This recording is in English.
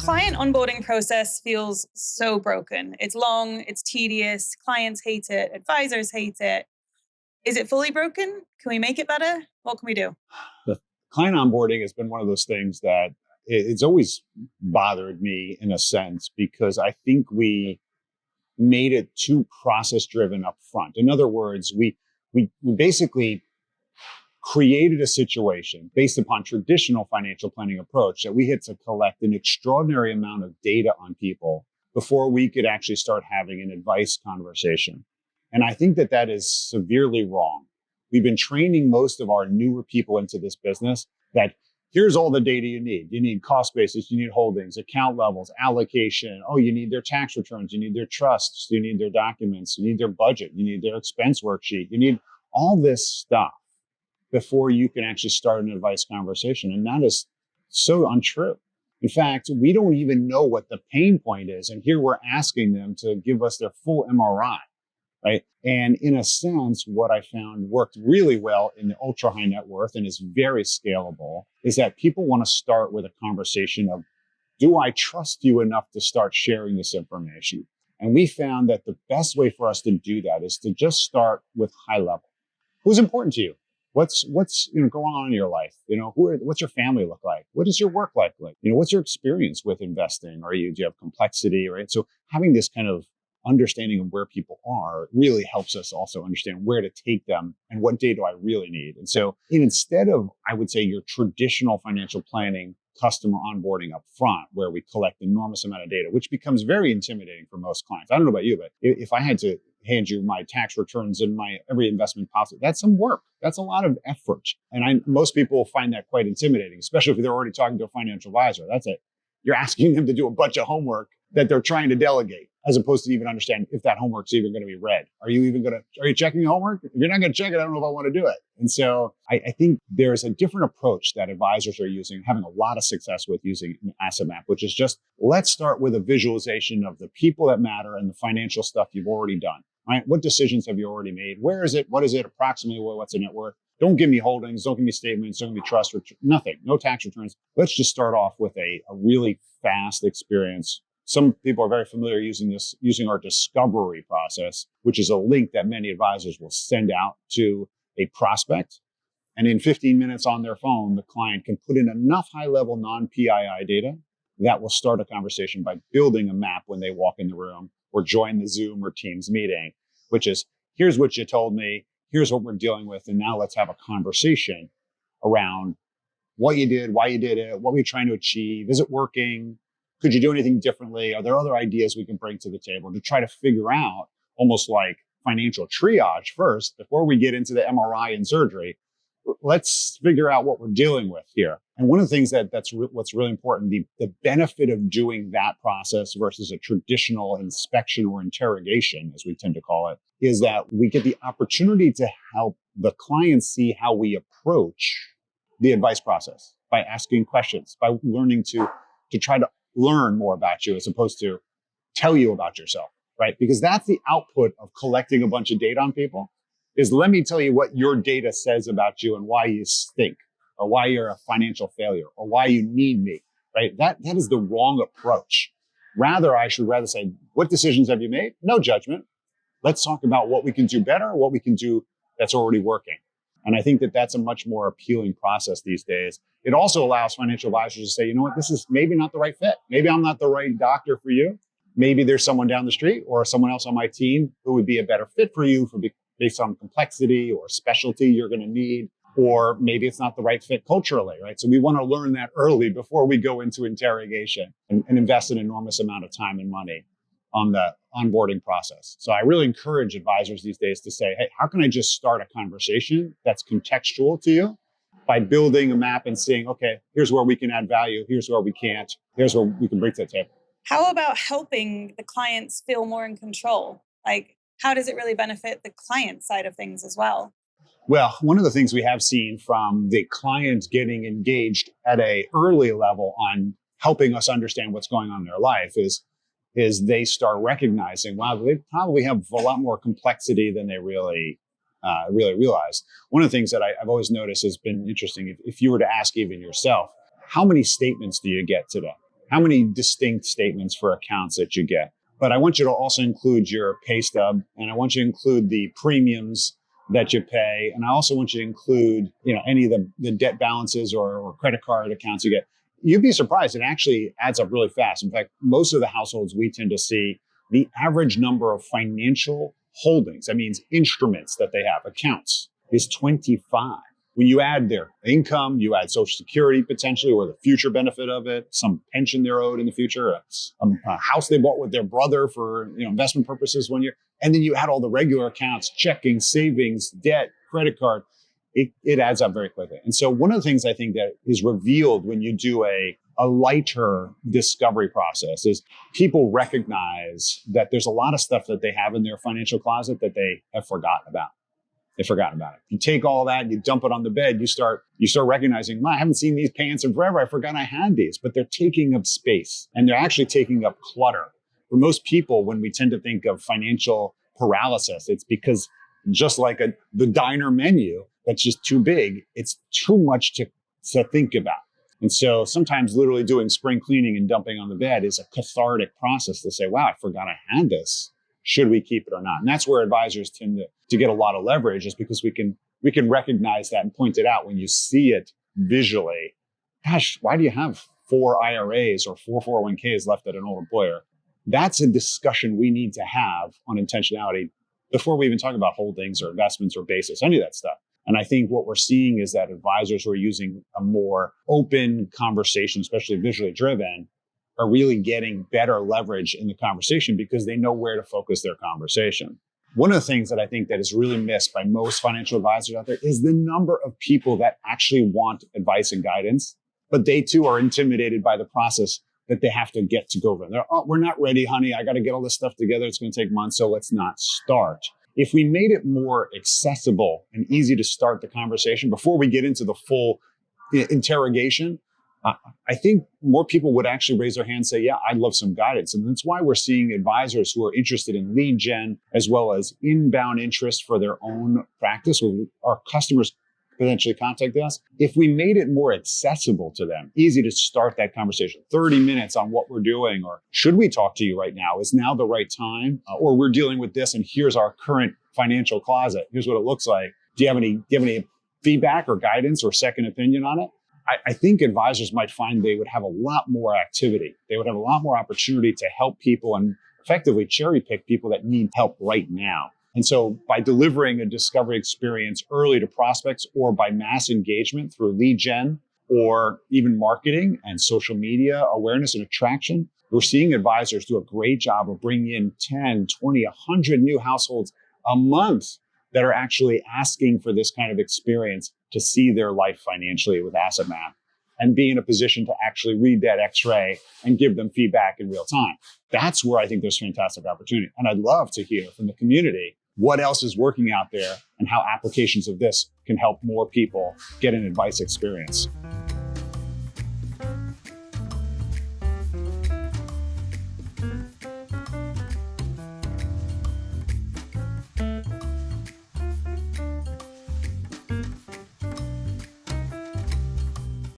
Client onboarding process feels so broken. It's long, it's tedious, clients hate it, advisors hate it. Is it fully broken? Can we make it better? What can we do? The client onboarding has been one of those things that it's always bothered me in a sense, because I think we made it too process driven up front. In other words, we basically created a situation based upon traditional financial planning approach that we had to collect an extraordinary amount of data on people before we could actually start having an advice conversation. And I think that is severely wrong. We've been training most of our newer people into this business that here's all the data you need. You need cost basis, you need holdings, account levels, allocation. Oh, you need their tax returns, you need their trusts, you need their documents, you need their budget, you need their expense worksheet, you need all this stuff before you can actually start an advice conversation. And that is so untrue. In fact, we don't even know what the pain point is. And here we're asking them to give us their full MRI, right? And in a sense, what I found worked really well in the ultra high net worth and is very scalable is that people want to start with a conversation of, do I trust you enough to start sharing this information? And we found that the best way for us to do that is to just start with high level. Who's important to you? What's going on in your life? What's your family look like? What is your work life like? What's your experience with investing? Do you have complexity, right? So having this kind of understanding of where people are really helps us also understand where to take them and what data I really need. And so instead of, I would say, your traditional financial planning customer onboarding up front, where we collect enormous amount of data, which becomes very intimidating for most clients. I don't know about you, but if I had to hand you my tax returns and my every investment policy, that's some work. That's a lot of effort. And most people find that quite intimidating, especially if they're already talking to a financial advisor. That's it. You're asking them to do a bunch of homework that they're trying to delegate, as opposed to even understand if that homework's even going to be read. Are you checking your homework? If you're not going to check it, I don't know if I want to do it. And so I think there's a different approach that advisors are using, having a lot of success with using an asset map, which is just, let's start with a visualization of the people that matter and the financial stuff you've already done, right? What decisions have you already made? Where is it? What is it? Approximately what's the net worth? Don't give me holdings. Don't give me statements. Don't give me trust. Nothing. No tax returns. Let's just start off with a really fast experience. Some people are very familiar using our discovery process, which is a link that many advisors will send out to a prospect. And in 15 minutes on their phone, the client can put in enough high-level non-PII data that will start a conversation by building a map when they walk in the room or join the Zoom or Teams meeting, which is, here's what you told me, here's what we're dealing with, and now let's have a conversation around what you did, why you did it, what we're trying to achieve, is it working? Could you do anything differently? Are there other ideas we can bring to the table to try to figure out, almost like financial triage first, before we get into the MRI and surgery? Let's figure out what we're dealing with here. And one of the things what's really important, the benefit of doing that process versus a traditional inspection or interrogation, as we tend to call it, is that we get the opportunity to help the client see how we approach the advice process by asking questions, by learning to try to learn more about you as opposed to tell you about yourself, right? Because that's the output of collecting a bunch of data on people, is let me tell you what your data says about you and why you stink, or why you're a financial failure, or why you need me, right? That is the wrong approach. I should rather say, what decisions have you made? No judgment. Let's talk about what we can do better, what we can do that's already working. And I think that's a much more appealing process these days. It also allows financial advisors to say, you know what, this is maybe not the right fit. Maybe I'm not the right doctor for you. Maybe there's someone down the street or someone else on my team who would be a better fit for you based on complexity or specialty you're going to need. Or maybe it's not the right fit culturally, right? So we want to learn that early before we go into interrogation and invest an enormous amount of time and money on the onboarding process. So I really encourage advisors these days to say, hey, how can I just start a conversation that's contextual to you by building a map and saying, okay, here's where we can add value. Here's where we can't. Here's where we can bring to the table. How about helping the clients feel more in control? Like, how does it really benefit the client side of things as well? Well, one of the things we have seen from the clients getting engaged at a early level on helping us understand what's going on in their life is they start recognizing, wow, they probably have a lot more complexity than they really realize. One of the things that I've always noticed has been interesting, if you were to ask even yourself, how many statements do you get today? how many distinct statements for accounts that you get. But I want you to also include your pay stub, and I want you to include the premiums that you pay. And I also want you to include, any of the debt balances or credit card accounts you get. You'd be surprised. It actually adds up really fast. In fact, most of the households we tend to see, the average number of financial holdings, that means instruments that they have, accounts, is 25. When you add their income, you add Social Security potentially, or the future benefit of it, some pension they're owed in the future, a house they bought with their brother for investment purposes 1 year, and then you add all the regular accounts, checking, savings, debt, credit card, it adds up very quickly. And so one of the things I think that is revealed when you do a lighter discovery process is people recognize that there's a lot of stuff that they have in their financial closet that they have forgotten about. They've forgotten about it. You take all that, you dump it on the bed, you start recognizing, I haven't seen these pants in forever. I forgot I had these, but they're taking up space and they're actually taking up clutter. For most people, when we tend to think of financial paralysis, it's because just like the diner menu that's just too big, it's too much to think about. And so sometimes literally doing spring cleaning and dumping on the bed is a cathartic process to say, wow, I forgot I had this. Should we keep it or not? And that's where advisors tend to get a lot of leverage, is because we can recognize that and point it out when you see it visually. Gosh, why do you have 4 IRAs or 4 401ks left at an old employer? That's a discussion we need to have on intentionality before we even talk about holdings or investments or basis, any of that stuff. And I think what we're seeing is that advisors who are using a more open conversation, especially visually driven, are really getting better leverage in the conversation because they know where to focus their conversation. One of the things that I think that is really missed by most financial advisors out there is the number of people that actually want advice and guidance, but they too are intimidated by the process that they have to get to go over. They're, we're not ready, honey. I got to get all this stuff together. It's going to take months, so let's not start. If we made it more accessible and easy to start the conversation before we get into the full interrogation, I think more people would actually raise their hand and say, yeah, I'd love some guidance. And that's why we're seeing advisors who are interested in lead gen as well as inbound interest for their own practice, with our customers potentially contacting us. If we made it more accessible to them, easy to start that conversation, 30 minutes on what we're doing, or should we talk to you right now? Is now the right time? Or we're dealing with this and here's our current financial closet. Here's what it looks like. Do you have any feedback or guidance or second opinion on it? I think advisors might find they would have a lot more activity. They would have a lot more opportunity to help people and effectively cherry pick people that need help right now. And so by delivering a discovery experience early to prospects, or by mass engagement through lead gen or even marketing and social media awareness and attraction, we're seeing advisors do a great job of bringing in 10, 20, 100 new households a month that are actually asking for this kind of experience to see their life financially with Asset Map and be in a position to actually read that X-ray and give them feedback in real time. That's where I think there's fantastic opportunity. And I'd love to hear from the community what else is working out there and how applications of this can help more people get an advice experience.